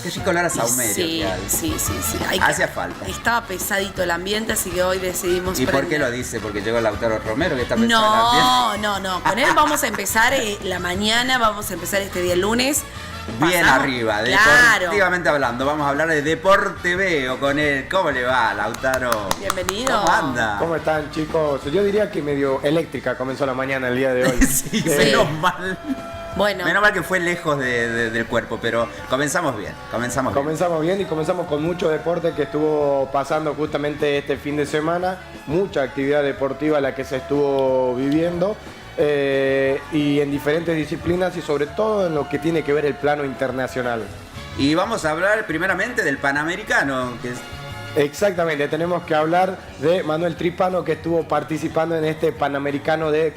Qué rico olor a saumerio. Sí, que hay. sí. Hacía falta. Estaba pesadito el ambiente, así que hoy decidimos ¿Y por prender. qué lo dice? ¿Porque llegó Lautaro Romero que está pensando en el ambiente? No. Con él vamos a empezar la mañana, vamos a empezar este día lunes. Bien Pasamos- arriba, Claro. deportivamente hablando. Vamos a hablar de Deporte Veo con él. ¿Cómo le va, Lautaro? Bienvenido. ¿Cómo anda? ¿Cómo están, chicos? Yo diría que medio eléctrica comenzó la mañana el día de hoy. Sí, menos mal. Bueno, Menos mal que fue lejos del cuerpo, pero comenzamos bien. Comenzamos bien y comenzamos con mucho deporte que estuvo pasando justamente este fin de semana. Mucha actividad deportiva la que se estuvo viviendo. Y en diferentes disciplinas y sobre todo en lo que tiene que ver el plano internacional. Y vamos a hablar primeramente del Panamericano, que es... Exactamente, tenemos que hablar de Manuel Tripano, que estuvo participando en este Panamericano de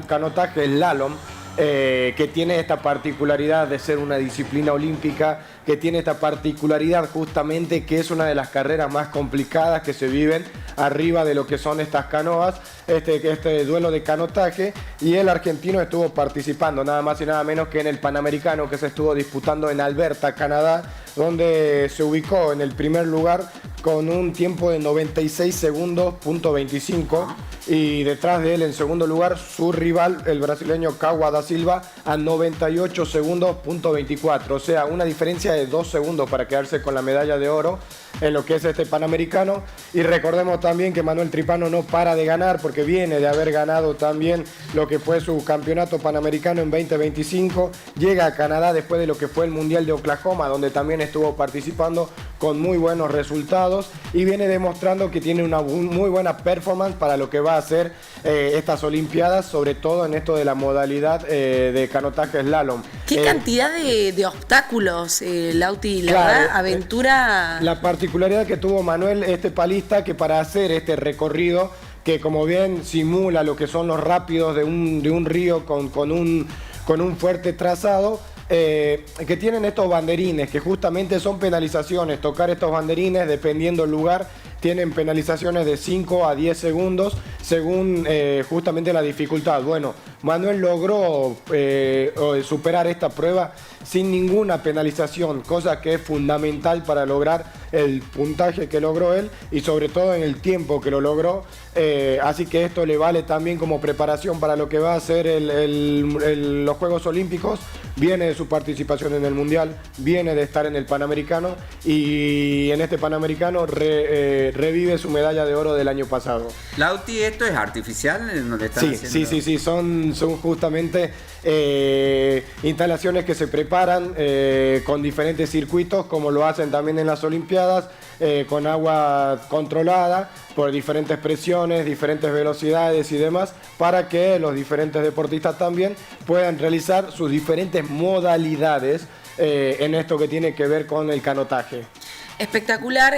canotaje slalom, que tiene esta particularidad de ser una disciplina olímpica, que tiene esta particularidad justamente que es una de las carreras más complicadas que se viven arriba de lo que son estas canoas, este duelo de canotaje, y el argentino estuvo participando nada más y nada menos que en el Panamericano que se estuvo disputando en Alberta, Canadá, donde se ubicó en el primer lugar con un tiempo de 96 segundos, .25, y detrás de él en segundo lugar su rival, el brasileño Cauã da Silva, a 98 segundos, .24, o sea, una diferencia de 2 segundos para quedarse con la medalla de oro en lo que es este Panamericano. Y recordemos también que Manuel Tripano no para de ganar porque viene de haber ganado también lo que fue su campeonato panamericano en 2025, llega a Canadá después de lo que fue el Mundial de Oklahoma, donde también estuvo participando con muy buenos resultados y viene demostrando que tiene una muy buena performance para lo que va a ser estas Olimpiadas, sobre todo en esto de la modalidad de canotaje slalom. qué cantidad de obstáculos, Lauti, la claro, verdad, aventura. La particularidad que tuvo Manuel, este palista, que para hacer este recorrido, que como bien simula lo que son los rápidos de un río con un fuerte trazado, que tienen estos banderines, que justamente son penalizaciones. Tocar estos banderines, dependiendo el lugar, tienen penalizaciones de 5 a 10 segundos según justamente la dificultad. Bueno, Manuel logró superar esta prueba sin ninguna penalización, cosa que es fundamental para lograr el puntaje que logró él y sobre todo en el tiempo que lo logró. Así que esto le vale también como preparación para lo que va a ser los Juegos Olímpicos. Viene de su participación en el Mundial, viene de estar en el Panamericano y en este Panamericano revive su medalla de oro del año pasado. Lauti, ¿esto es artificial? ¿No le están haciendo? Sí, son justamente instalaciones que se preparan con diferentes circuitos, como lo hacen también en las Olimpiadas, con agua controlada por diferentes presiones, diferentes velocidades y demás, para que los diferentes deportistas también puedan realizar sus diferentes modalidades en esto que tiene que ver con el canotaje. Espectacular,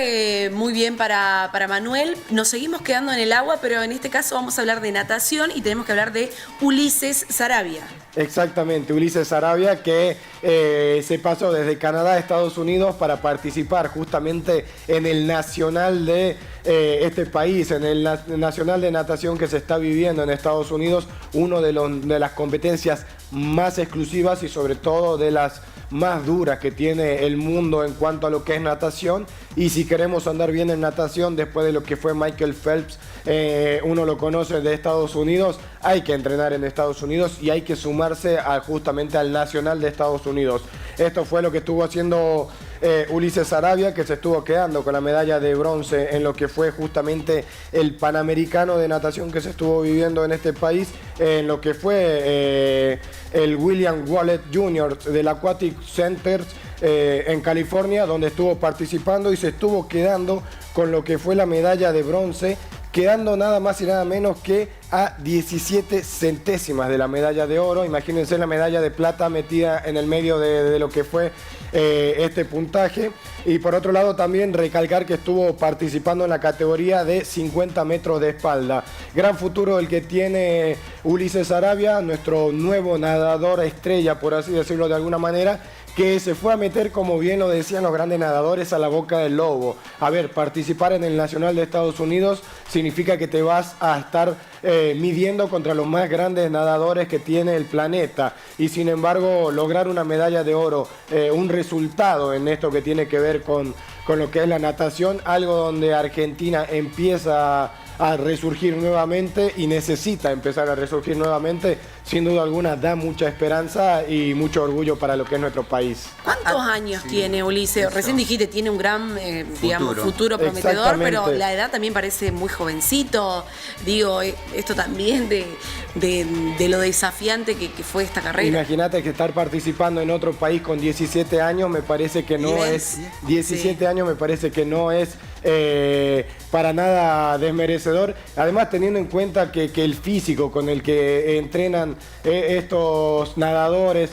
muy bien para Manuel. Nos seguimos quedando en el agua, pero en este caso vamos a hablar de natación y tenemos que hablar de Ulises Sarabia. Exactamente, Ulises Sarabia, que se pasó desde Canadá a Estados Unidos para participar justamente en el nacional de este país, en el nacional de natación que se está viviendo en Estados Unidos, uno de las competencias más exclusivas y sobre todo de las más duras que tiene el mundo en cuanto a lo que es natación. Y si queremos andar bien en natación, después de lo que fue Michael Phelps, uno lo conoce de Estados Unidos, hay que entrenar en Estados Unidos y hay que sumarse justamente al nacional de Estados Unidos. Esto fue lo que estuvo haciendo Ulises Sarabia, que se estuvo quedando con la medalla de bronce en lo que fue justamente el Panamericano de natación que se estuvo viviendo en este país, en lo que fue el William Wallet Jr. del Aquatic Center en California, donde estuvo participando y se estuvo quedando con lo que fue la medalla de bronce, quedando nada más y nada menos que a 17 centésimas de la medalla de oro. Imagínense la medalla de plata metida en el medio de lo que fue este puntaje. Y por otro lado también recalcar que estuvo participando en la categoría de 50 metros de espalda. Gran futuro el que tiene Ulises Sarabia, nuestro nuevo nadador estrella, por así decirlo de alguna manera, que se fue a meter, como bien lo decían los grandes nadadores, a la boca del lobo. A ver, participar en el Nacional de Estados Unidos significa que te vas a estar midiendo contra los más grandes nadadores que tiene el planeta. Y sin embargo, lograr una medalla de oro, un resultado en esto que tiene que ver con lo que es la natación, algo donde Argentina empieza a resurgir nuevamente y necesita empezar a resurgir nuevamente, sin duda alguna da mucha esperanza y mucho orgullo para lo que es nuestro país. ¿Cuántos años sí, tiene Ulises? eso. Recién dijiste, tiene un gran digamos, futuro prometedor, Exactamente. pero la edad también parece muy jovencito. Digo, esto también de lo desafiante que fue esta carrera. Imagínate que estar participando en otro país con 17 años me parece que no Bien, es... sí. 17 años me parece que no es para nada desmerecedor. Además, teniendo en cuenta que el físico con el que entrenan estos nadadores,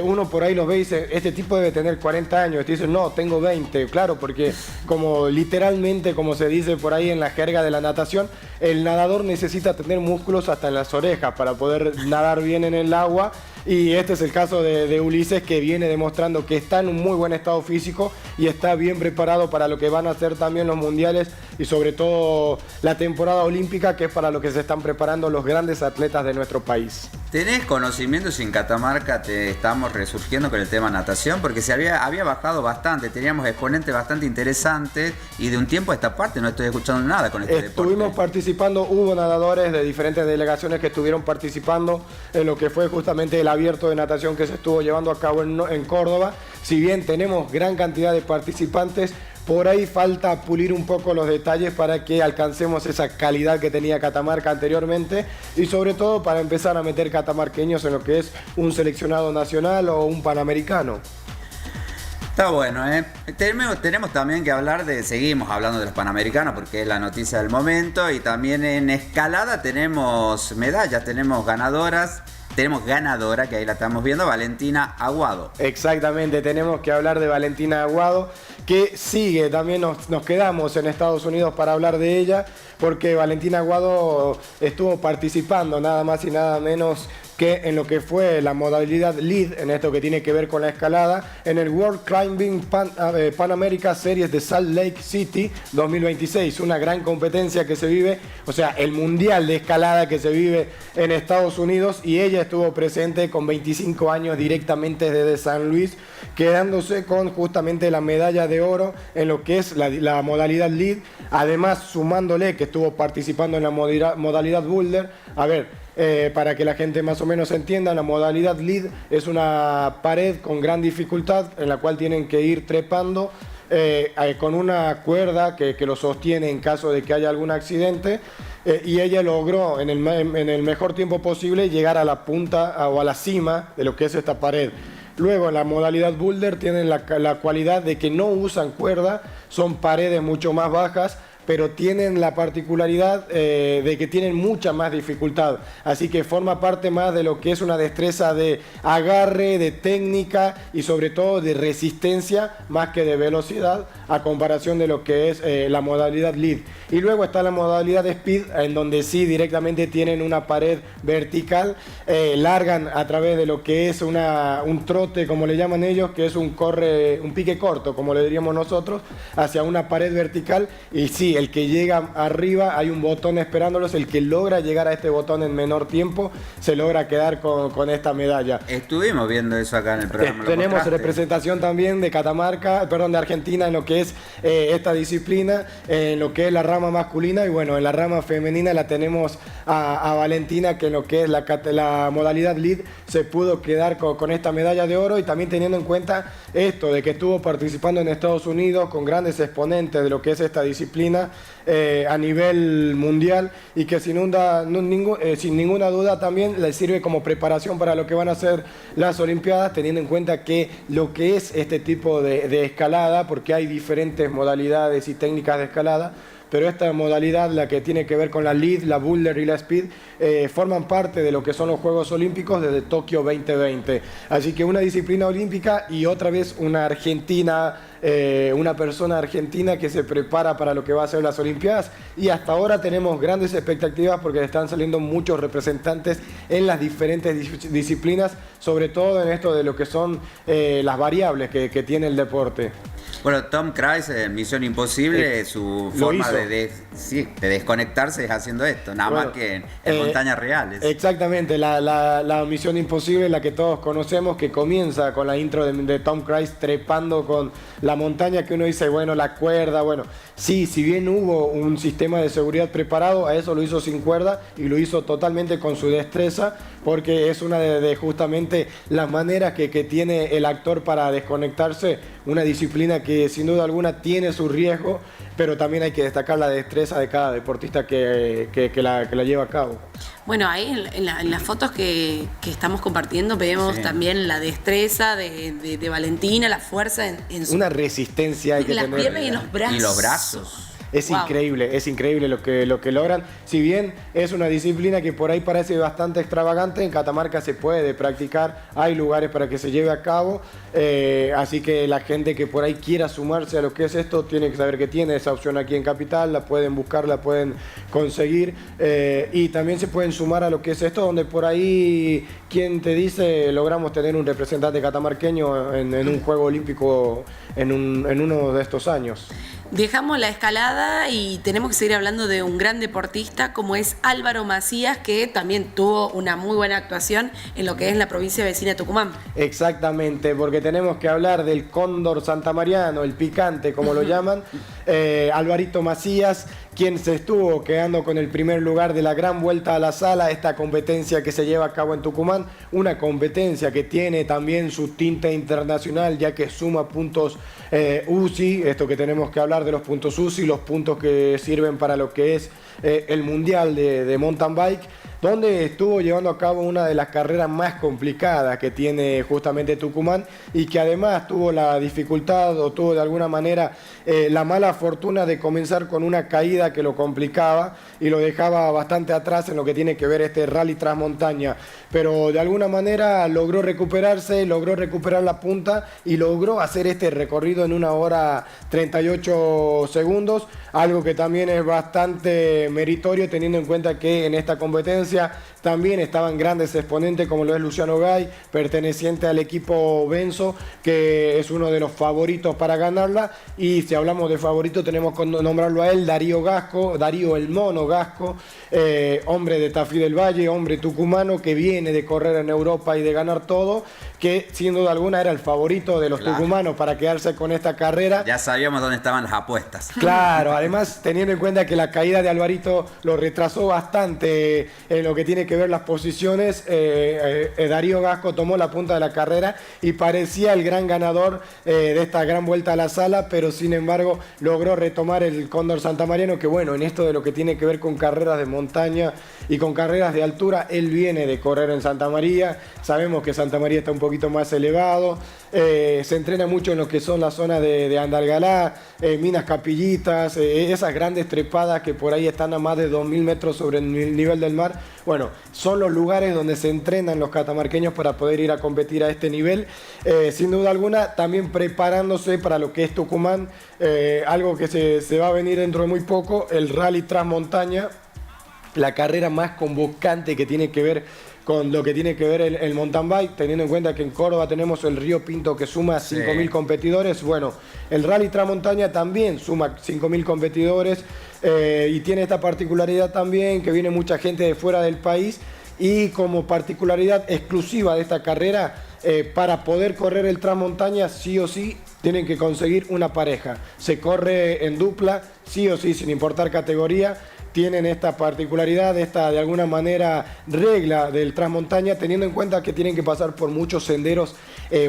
uno por ahí los ve y dice, este tipo debe tener 40 años. Y te dicen, no, tengo 20. Claro, porque como literalmente, como se dice por ahí en la jerga de la natación, el nadador necesita tener músculos hasta en las orejas para poder nadar bien en el agua. Y este es el caso de Ulises, que viene demostrando que está en un muy buen estado físico y está bien preparado para lo que van a hacer también los mundiales y sobre todo la temporada olímpica, que es para lo que se están preparando los grandes atletas de nuestro país. ¿Tenés conocimiento si en Catamarca estamos resurgiendo con el tema natación? Porque se había bajado bastante, teníamos exponentes bastante interesantes y de un tiempo a esta parte no estoy escuchando nada con este Estuvimos deporte. participando, hubo nadadores de diferentes delegaciones que estuvieron participando en lo que fue justamente el abierto de natación que se estuvo llevando a cabo en Córdoba. Si bien tenemos gran cantidad de participantes, por ahí falta pulir un poco los detalles para que alcancemos esa calidad que tenía Catamarca anteriormente y sobre todo para empezar a meter catamarqueños en lo que es un seleccionado nacional o un panamericano. Está bueno, ¿eh? Tenemos también que hablar seguimos hablando de los Panamericanos porque es la noticia del momento y también en escalada tenemos medallas, tenemos ganadoras. Tenemos ganadora, que ahí la estamos viendo, Valentina Aguado. Exactamente, tenemos que hablar de Valentina Aguado, que sigue, también nos quedamos en Estados Unidos para hablar de ella, porque Valentina Aguado estuvo participando nada más y nada menos que en lo que fue la modalidad lead, en esto que tiene que ver con la escalada, en el World Climbing Pan America Series de Salt Lake City 2026, una gran competencia que se vive, o sea, el mundial de escalada que se vive en Estados Unidos, y ella estuvo presente con 25 años directamente desde San Luis, quedándose con justamente la medalla de oro en lo que es la modalidad lead, además sumándole que estuvo participando en la modalidad boulder. A ver, para que la gente más o menos entienda, la modalidad lead es una pared con gran dificultad en la cual tienen que ir trepando con una cuerda que lo sostiene en caso de que haya algún accidente, y ella logró en el mejor tiempo posible llegar a la punta o a la cima de lo que es esta pared. Luego en la modalidad boulder tienen la cualidad de que no usan cuerda, son paredes mucho más bajas, pero tienen la particularidad de que tienen mucha más dificultad, así que forma parte más de lo que es una destreza de agarre, de técnica y sobre todo de resistencia más que de velocidad, a comparación de lo que es la modalidad lead. Y luego está la modalidad speed, en donde sí directamente tienen una pared vertical, largan a través de lo que es un trote, como le llaman ellos, que es un pique corto, como le diríamos nosotros, hacia una pared vertical, y sí, el que llega arriba hay un botón esperándolos, el que logra llegar a este botón en menor tiempo se logra quedar con esta medalla. Estuvimos viendo eso acá en el programa. lo Tenemos mostraste. representación también de de Argentina en lo que es esta disciplina, en lo que es la rama masculina, y bueno, en la rama femenina la tenemos a Valentina, que en lo que es la modalidad lead se pudo quedar con esta medalla de oro, y también teniendo en cuenta esto de que estuvo participando en Estados Unidos con grandes exponentes de lo que es esta disciplina a nivel mundial, y que sin ninguna duda también le sirve como preparación para lo que van a ser las Olimpiadas, teniendo en cuenta que lo que es este tipo de escalada, porque hay diferentes modalidades y técnicas de escalada, pero esta modalidad, la que tiene que ver con la lead, la boulder y la speed, forman parte de lo que son los Juegos Olímpicos desde Tokio 2020. Así que una disciplina olímpica y otra vez una argentina, una persona argentina que se prepara para lo que va a ser las Olimpiadas, y hasta ahora tenemos grandes expectativas porque están saliendo muchos representantes en las diferentes disciplinas, sobre todo en esto de lo que son las variables que tiene el deporte. Bueno, Tom Cruise en Misión Imposible, su forma de desconectarse es haciendo esto, nada más que en montañas reales. Exactamente, la Misión Imposible, la que todos conocemos, que comienza con la intro de Tom Cruise trepando con la montaña, que uno dice, bueno, la cuerda, bueno, sí, si bien hubo un sistema de seguridad preparado, a eso lo hizo sin cuerda y lo hizo totalmente con su destreza, porque es una de justamente las maneras que tiene el actor para desconectarse, una disciplina que sin duda alguna tiene su riesgo, pero también hay que destacar la destreza de cada deportista que la lleva a cabo. Bueno, ahí en las fotos que estamos compartiendo vemos también la destreza de Valentina, la fuerza en su... Una resistencia hay que tener. En las piernas y en los brazos. Y los brazos. Es increíble lo que logran. Si bien es una disciplina que por ahí parece bastante extravagante, en Catamarca se puede practicar, hay lugares para que se lleve a cabo, así que la gente que por ahí quiera sumarse a lo que es esto, tiene que saber que tiene esa opción aquí en Capital, la pueden buscar, la pueden conseguir, y también se pueden sumar a lo que es esto, donde por ahí, quien te dice, logramos tener un representante catamarqueño en un Juego Olímpico en uno de estos años. Dejamos la escalada y tenemos que seguir hablando de un gran deportista como es Álvaro Macías, que también tuvo una muy buena actuación en lo que es la provincia vecina de Tucumán. Exactamente, porque tenemos que hablar del cóndor santamariano, el picante como lo llaman, Alvarito Macías, quien se estuvo quedando con el primer lugar de la Gran Vuelta a la Sala, esta competencia que se lleva a cabo en Tucumán, una competencia que tiene también su tinte internacional, ya que suma puntos UCI, esto que tenemos que hablar de los puntos UCI, los puntos que sirven para lo que es el Mundial de Mountain Bike, donde estuvo llevando a cabo una de las carreras más complicadas que tiene justamente Tucumán, y que además tuvo la dificultad o tuvo de alguna manera la mala fortuna de comenzar con una caída que lo complicaba y lo dejaba bastante atrás en lo que tiene que ver este rally transmontaña, pero de alguna manera logró recuperarse, logró recuperar la punta y logró hacer este recorrido en 1 hora 38 segundos, algo que también es bastante meritorio teniendo en cuenta que en esta competencia también estaban grandes exponentes como lo es Luciano Gay, perteneciente al equipo Benzo, que es uno de los favoritos para ganarla, y si hablamos de favorito tenemos que nombrarlo a él, Darío el Mono Gasco, hombre de Tafí del Valle, hombre tucumano que viene de correr en Europa y de ganar todo, que sin duda alguna era el favorito de los tucumanos para quedarse con esta carrera. Ya sabíamos dónde estaban las apuestas. Claro, además teniendo en cuenta que la caída de Alvarito lo retrasó bastante en lo que tiene que ver las posiciones, Darío Gasco tomó la punta de la carrera y parecía el gran ganador de esta Gran Vuelta a la Sala, pero sin embargo logró retomar el cóndor santamariano, que bueno, en esto de lo que tiene que ver con carreras de montaña y con carreras de altura, él viene de correr en Santa María, sabemos que Santa María está un poquito más elevado, se entrena mucho en lo que son las zonas de Andalgalá, Minas Capillitas, esas grandes trepadas que por ahí están a más de 2.000 metros sobre el nivel del mar. Bueno, son los lugares donde se entrenan los catamarqueños para poder ir a competir a este nivel, sin duda alguna también preparándose para lo que es Tucumán, algo que se va a venir dentro de muy poco, el Rally Transmontaña, la carrera más convocante que tiene que ver con lo que tiene que ver el mountain bike, teniendo en cuenta que en Córdoba tenemos el Río Pinto que suma 5.000 competidores. Bueno, el Rally Transmontaña también suma 5.000 competidores y tiene esta particularidad también que viene mucha gente de fuera del país, y como particularidad exclusiva de esta carrera, para poder correr el Transmontaña sí o sí tienen que conseguir una pareja. Se corre en dupla, sí o sí, sin importar categoría. Tienen esta particularidad, esta de alguna manera regla del Transmontaña, teniendo en cuenta que tienen que pasar por muchos senderos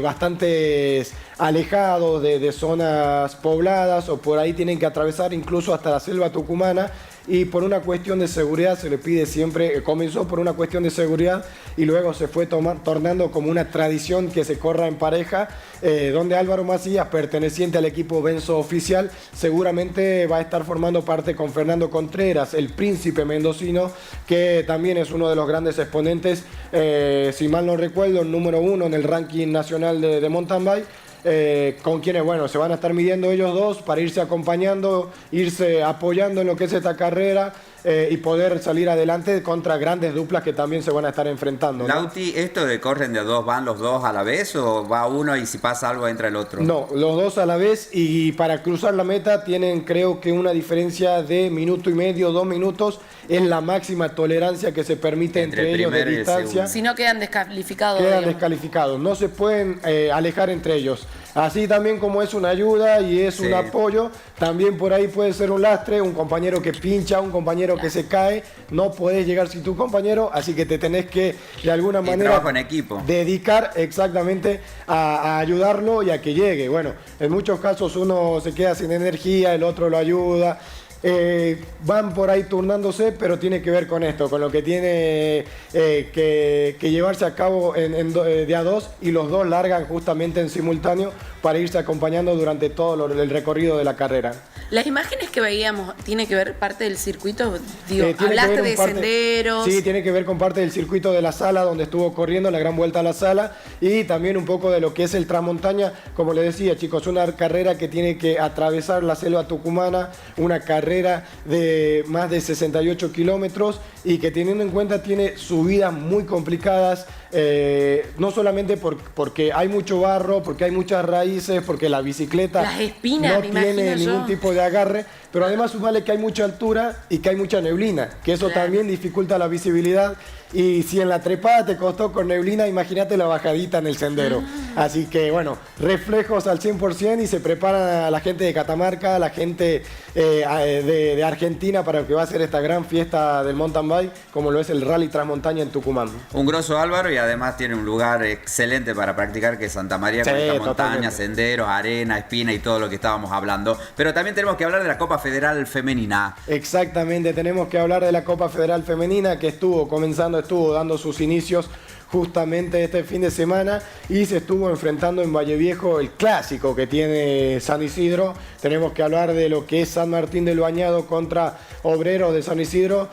bastante alejados de zonas pobladas, o por ahí tienen que atravesar incluso hasta la selva tucumana, y por una cuestión de seguridad se le pide siempre, comenzó por una cuestión de seguridad y luego se fue tornando como una tradición que se corra en pareja, donde Álvaro Macías, perteneciente al equipo Benzo Oficial, seguramente va a estar formando parte con Fernando Contreras, el príncipe mendocino, que también es uno de los grandes exponentes, si mal no recuerdo, el número 1 en el ranking nacional de mountain bike. Con quienes, bueno, se van a estar midiendo ellos dos para irse acompañando, irse apoyando en lo que es esta carrera y poder salir adelante contra grandes duplas que también se van a estar enfrentando, ¿no? Lauti, ¿esto de corren de dos, van los dos a la vez o va uno y si pasa algo entra el otro? No, los dos a la vez, y para cruzar la meta tienen, creo que una diferencia de 1,5 minutos, 2 minutos, es la máxima tolerancia que se permite entre ellos de distancia. Si no quedan descalificados. Quedan descalificados, no se pueden alejar entre ellos. Así también como es una ayuda y es un apoyo, también por ahí puede ser un lastre, un compañero que pincha, un compañero que se cae, no podés llegar sin tu compañero, así que te tenés que de alguna manera en equipo. Dedicar exactamente a ayudarlo y a que llegue. Bueno, en muchos casos uno se queda sin energía, el otro lo ayuda. Van por ahí turnándose, pero tiene que ver con esto, con lo que tiene que llevarse a cabo de a dos, y los dos largan justamente en simultáneo para irse acompañando durante todo el recorrido de la carrera. Las imágenes que veíamos, ¿tiene que ver parte del circuito? Digo, hablaste de senderos. Sí, tiene que ver con parte del circuito de la Sala, donde estuvo corriendo la gran vuelta a la Sala, y también un poco de lo que es el Transmontaña. Como les decía, chicos, una carrera que tiene que atravesar la selva tucumana, una carrera de más de 68 kilómetros y que, teniendo en cuenta, tiene subidas muy complicadas, no solamente porque hay mucho barro, porque hay muchas raíces, porque la bicicleta las espinas, no tiene ningún tipo de agarre, pero además sumale que hay mucha altura y que hay mucha neblina, que eso también dificulta la visibilidad. Y si en la trepada te costó con neblina, imagínate la bajadita en el sendero. Así que bueno, reflejos al 100%, y se prepara la gente de Catamarca, la gente de Argentina para lo que va a ser esta gran fiesta del mountain bike, como lo es el Rally Transmontaña en Tucumán. Un grosso Álvaro, y además tiene un lugar excelente para practicar, que es Santa María, con esta montaña, senderos, arena, espina y todo lo que estábamos hablando. Pero también tenemos que hablar de la Copa Federal Femenina. Exactamente, tenemos que hablar de la Copa Federal Femenina, que estuvo dando sus inicios justamente este fin de semana, y se estuvo enfrentando en Valle Viejo el clásico que tiene San Isidro. Tenemos que hablar de lo que es San Martín del Bañado contra Obreros de San Isidro,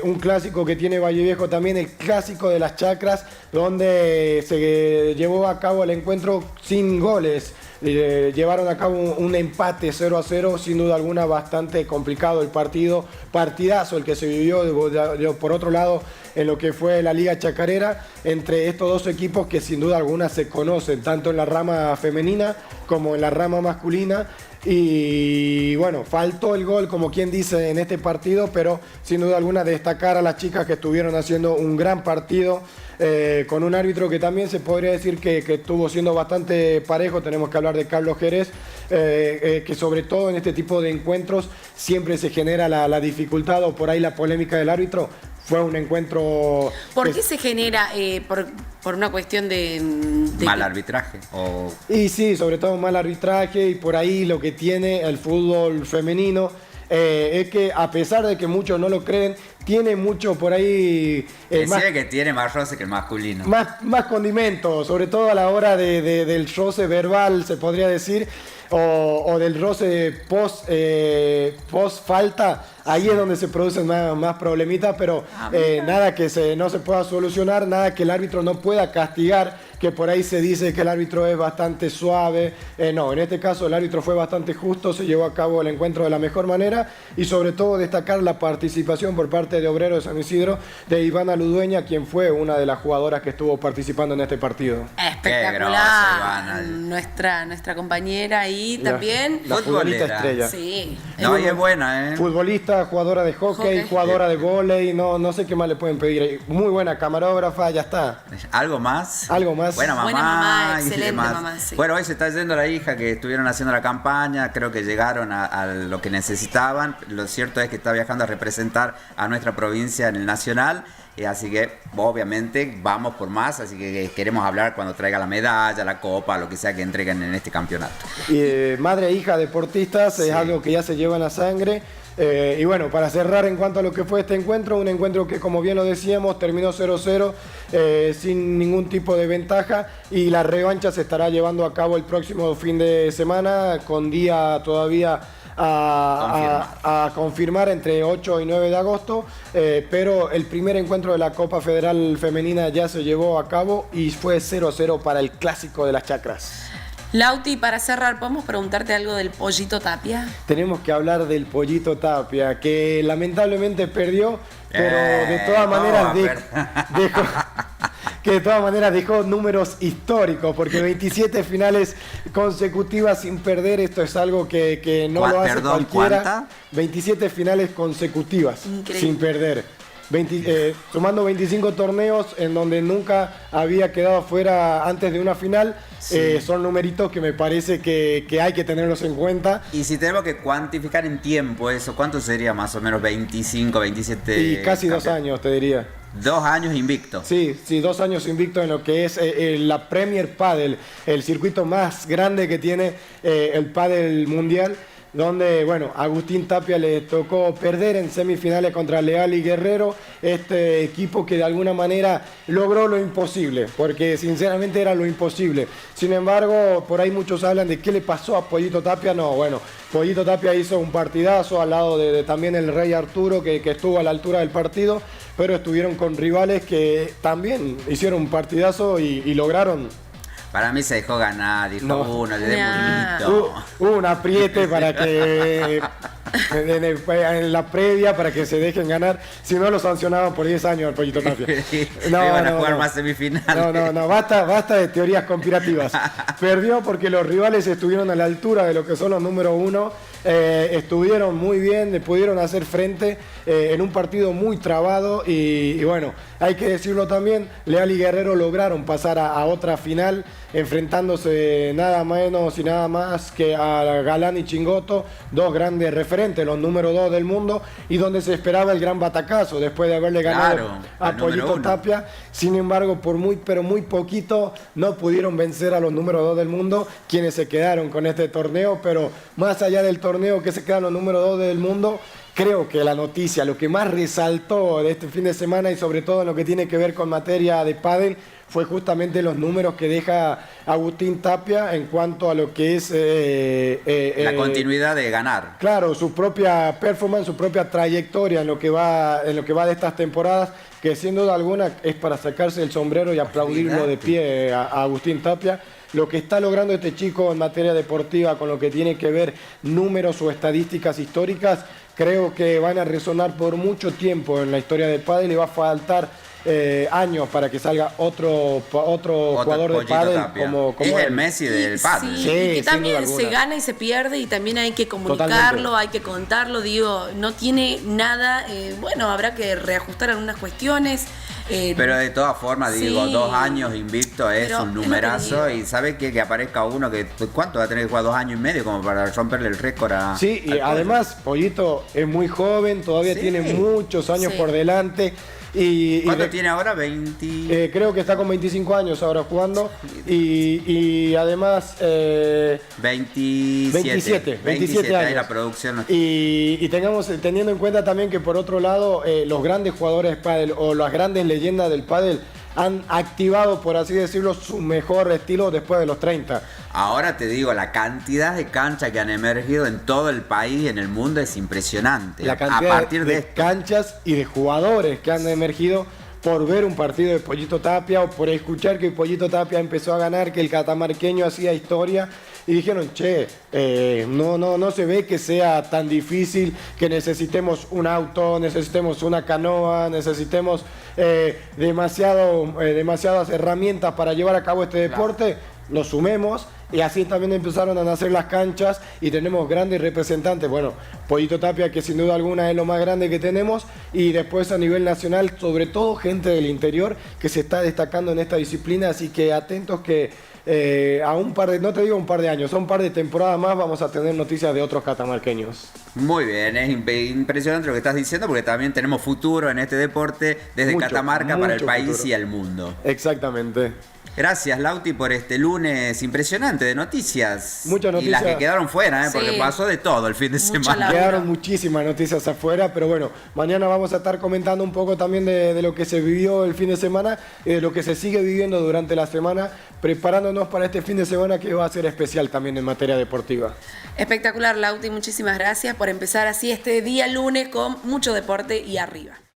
un clásico que tiene Valle Viejo también, el clásico de las chacras, donde se llevó a cabo el encuentro sin goles. Llevaron a cabo un empate 0-0, sin duda alguna bastante complicado el partido, partidazo el que se vivió. Por otro lado, en lo que fue la Liga Chacarera, entre estos dos equipos que sin duda alguna se conocen, tanto en la rama femenina como en la rama masculina. Y bueno, faltó el gol, como quien dice, en este partido, pero sin duda alguna destacar a las chicas que estuvieron haciendo un gran partido, con un árbitro que también se podría decir que estuvo siendo bastante parejo. Tenemos que hablar de Carlos Jerez, que sobre todo en este tipo de encuentros siempre se genera la dificultad o por ahí la polémica del árbitro. Fue un encuentro... ¿Por qué se genera? ¿Por una cuestión de mal arbitraje? Y sí, sobre todo mal arbitraje, y por ahí lo que tiene el fútbol femenino es que, a pesar de que muchos no lo creen, tiene mucho por ahí... que tiene más roce que el masculino. Más condimento, sobre todo a la hora del roce verbal, se podría decir, o del roce post falta. Ahí es donde se producen más problemitas, pero nada que no se pueda solucionar, nada que el árbitro no pueda castigar, que por ahí se dice que el árbitro es bastante suave. No, en este caso el árbitro fue bastante justo, se llevó a cabo el encuentro de la mejor manera, y sobre todo destacar la participación por parte de Obrero de San Isidro, de Ivana Ludueña, quien fue una de las jugadoras que estuvo participando en este partido. Espectacular. Nuestra compañera ahí también. La futbolista estrella. Sí. No, y es buena, Futbolista, jugadora de hockey, jugadora de vóley, no sé qué más le pueden pedir. Muy buena camarógrafa, ya está. ¿Algo más? Buena mamá, excelente demás. mamá, sí. Bueno, hoy se está yendo la hija, que estuvieron haciendo la campaña, creo que llegaron a lo que necesitaban. Lo cierto es que está viajando a representar a nuestra provincia en el Nacional. Así que obviamente vamos por más, así que queremos hablar cuando traiga la medalla, la copa, lo que sea que entreguen en este campeonato. Madre e hija deportistas, es algo que ya se lleva en la sangre. Y bueno, para cerrar en cuanto a lo que fue este encuentro, un encuentro que como bien lo decíamos terminó 0-0 sin ningún tipo de ventaja, y la revancha se estará llevando a cabo el próximo fin de semana con día todavía a confirmar entre 8 y 9 de agosto, pero el primer encuentro de la Copa Federal Femenina ya se llevó a cabo y fue 0-0 para el clásico de las Chacras. Lauti, para cerrar, ¿podemos preguntarte algo del Pollito Tapia? Tenemos que hablar del Pollito Tapia, que lamentablemente perdió, pero de todas maneras dejó números históricos, porque 27 finales consecutivas sin perder, esto es algo que no lo hace cualquiera. ¿Cuánta? 27 finales consecutivas. Increíble. Sin perder. Sumando 25 torneos en donde nunca había quedado fuera antes de una final. Sí. Son numeritos que me parece que hay que tenerlos en cuenta. Y si tenemos que cuantificar en tiempo eso, ¿cuánto sería más o menos? 25, 27... Y casi 2 años, te diría. 2 años invicto. Sí, 2 años invicto en lo que es la Premier Padel, el circuito más grande que tiene el pádel mundial, donde, bueno, Agustín Tapia le tocó perder en semifinales contra Leal y Guerrero, este equipo que de alguna manera logró lo imposible, porque sinceramente era lo imposible. Sin embargo, por ahí muchos hablan de qué le pasó a Pollito Tapia. No, bueno, Pollito Tapia hizo un partidazo al lado de también el Rey Arturo, que estuvo a la altura del partido, pero estuvieron con rivales que también hicieron un partidazo y lograron. Para mí se dejó ganar, dijo uno, le Hubo un apriete para que en la previa para que se dejen ganar, si no lo sancionaban por 10 años al Pollito Tapia. Iban a jugar más semifinales. No, basta de teorías conspirativas. Perdió porque los rivales estuvieron a la altura de lo que son los número 1, estuvieron muy bien, pudieron hacer frente en un partido muy trabado y bueno, hay que decirlo también, Leal y Guerrero lograron pasar a otra final, enfrentándose nada menos y nada más que a Galán y Chingoto, 2 grandes referentes, los número 2 del mundo, y donde se esperaba el gran batacazo después de haberle ganado a Pollito Tapia. Sin embargo, por muy poquito no pudieron vencer a los número 2 del mundo, quienes se quedaron con este torneo. Pero más allá del torneo que se quedan los número 2 del mundo, creo que la noticia, lo que más resaltó de este fin de semana y sobre todo en lo que tiene que ver con materia de pádel, fue justamente los números que deja Agustín Tapia en cuanto a lo que es la continuidad de ganar. Claro, su propia performance, su propia trayectoria en lo que va de estas temporadas, que sin duda alguna es para sacarse el sombrero y aplaudirlo de pie a Agustín Tapia. Lo que está logrando este chico en materia deportiva con lo que tiene que ver números o estadísticas históricas, creo que van a resonar por mucho tiempo en la historia del pádel y va a faltar años para que salga otro jugador de pádel como es el Messi del pádel. Sí, y que también se gana y se pierde y también hay que comunicarlo, totalmente. Hay que contarlo, digo, no tiene nada, bueno, habrá que reajustar algunas cuestiones. Pero de todas formas, digo, 2 años invicto es un numerazo. Y ¿sabe qué? Que aparezca uno que, ¿cuánto va a tener que jugar? 2 años y medio como para romperle el récord a... Sí, y además Pollito es muy joven, todavía tiene muchos años por delante. ¿Cuánto tiene ahora? 20... creo que está con 25 años ahora jugando. Y además... 27 años. Ahí la producción. Y teniendo en cuenta también que por otro lado, los grandes jugadores de pádel o las grandes leyendas del pádel han activado, por así decirlo, su mejor estilo después de los 30. Ahora te digo, la cantidad de canchas que han emergido en todo el país, en el mundo, es impresionante. La cantidad a partir de canchas y de jugadores que han emergido por ver un partido de Pollito Tapia o por escuchar que Pollito Tapia empezó a ganar, que el catamarqueño hacía historia. Y dijeron, no se ve que sea tan difícil, que necesitemos un auto, necesitemos una canoa, necesitemos demasiadas herramientas para llevar a cabo este deporte. Lo sumemos y así también empezaron a nacer las canchas y tenemos grandes representantes. Bueno, Pollito Tapia, que sin duda alguna es lo más grande que tenemos, y después a nivel nacional, sobre todo gente del interior que se está destacando en esta disciplina, así que atentos que a no te digo un par de años, a un par de temporadas más vamos a tener noticias de otros catamarqueños. Muy bien, es impresionante lo que estás diciendo, porque también tenemos futuro en este deporte desde Catamarca para el país futuro y el mundo. Exactamente. Gracias, Lauti, por este lunes impresionante de noticias. Muchas Y las noticias. que quedaron fuera, porque Sí. pasó de todo el fin de Mucha semana. laburo. Quedaron muchísimas noticias afuera, pero bueno, mañana vamos a estar comentando un poco también de lo que se vivió el fin de semana y de lo que se sigue viviendo durante la semana, preparándonos para este fin de semana que va a ser especial también en materia deportiva. Espectacular, Lauti, muchísimas gracias por empezar así este día lunes con mucho deporte y arriba.